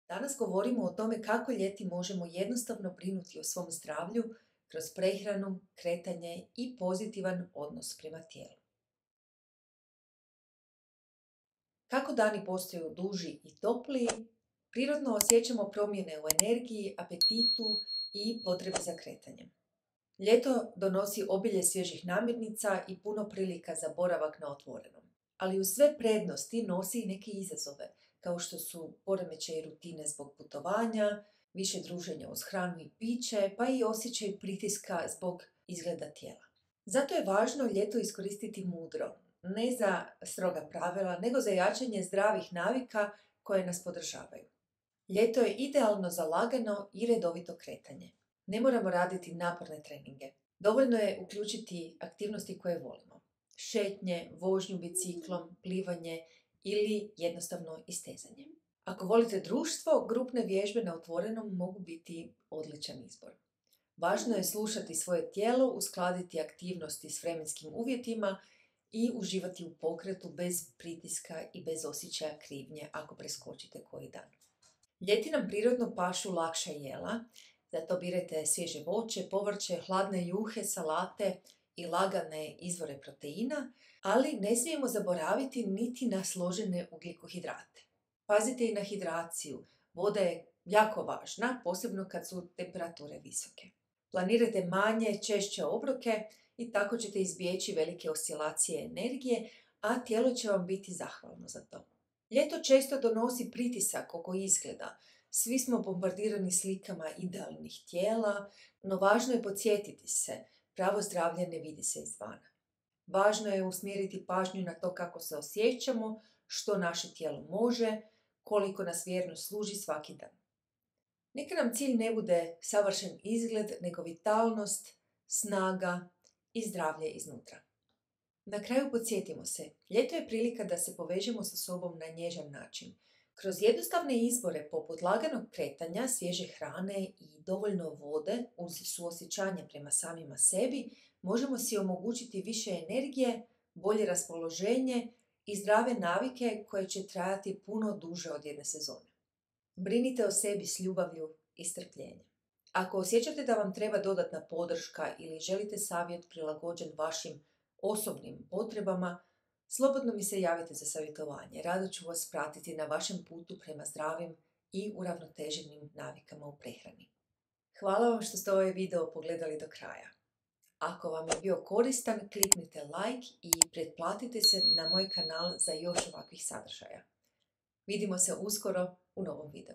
Danas govorimo o tome kako ljeti možemo jednostavno brinuti o svom zdravlju kroz prehranu, kretanje i pozitivan odnos prema tijelu. Kako dani postaju duži i topliji, prirodno osjećamo promjene u energiji, apetitu i potrebi za kretanjem. Ljeto donosi obilje svježih namirnica i puno prilika za boravak na otvorenom. Ali uz sve prednosti nosi i neke izazove, kao što su poremećaji rutine zbog putovanja, više druženja uz hranu i piće, pa i osjećaj pritiska zbog izgleda tijela. Zato je važno ljeto iskoristiti mudro, ne za stroga pravila, nego za jačanje zdravih navika koje nas podržavaju. Ljeto je idealno za lagano i redovito kretanje. Ne moramo raditi naporne treninge. Dovoljno je uključiti aktivnosti koje volimo. Šetnje, vožnju biciklom, plivanje ili jednostavno istezanje. Ako volite društvo, grupne vježbe na otvorenom mogu biti odličan izbor. Važno je slušati svoje tijelo, uskladiti aktivnosti s vremenskim uvjetima i uživati u pokretu bez pritiska i bez osjećaja krivnje ako preskočite koji dan. Ljeti nam prirodno pašu lakša jela, zato birajte svježe voće, povrće, hladne juhe, salate i lagane izvore proteina, ali ne smijemo zaboraviti niti na složene ugljikohidrate. Pazite i na hidraciju. Voda je jako važna, posebno kad su temperature visoke. Planirajte manje, češće obroke i tako ćete izbjeći velike oscilacije energije, a tijelo će vam biti zahvalno za to. Ljeto često donosi pritisak oko izgleda. Svi smo bombardirani slikama idealnih tijela, no važno je podsjetiti se, pravo zdravlje ne vidi se izvana. Važno je usmjeriti pažnju na to kako se osjećamo, što naše tijelo može, koliko nas vjerno služi svaki dan. Neka nam cilj ne bude savršen izgled, nego vitalnost, snaga i zdravlje iznutra. Na kraju podsjetimo se, ljeto je prilika da se povežemo sa sobom na nježan način. Kroz jednostavne izbore poput laganog kretanja, svježe hrane i dovoljno vode uz suosjećanje prema samima sebi, možemo si omogućiti više energije, bolje raspoloženje i zdrave navike koje će trajati puno duže od jedne sezone. Brinite o sebi s ljubavlju i strpljenjem. Ako osjećate da vam treba dodatna podrška ili želite savjet prilagođen vašim osobnim potrebama, slobodno mi se javite za savjetovanje. Rado ću vas pratiti na vašem putu prema zdravim i uravnoteženim navikama u prehrani. Hvala vam što ste ovaj video pogledali do kraja. Ako vam je bio koristan, kliknite like i pretplatite se na moj kanal za još ovakvih sadržaja. Vidimo se uskoro u novom videu.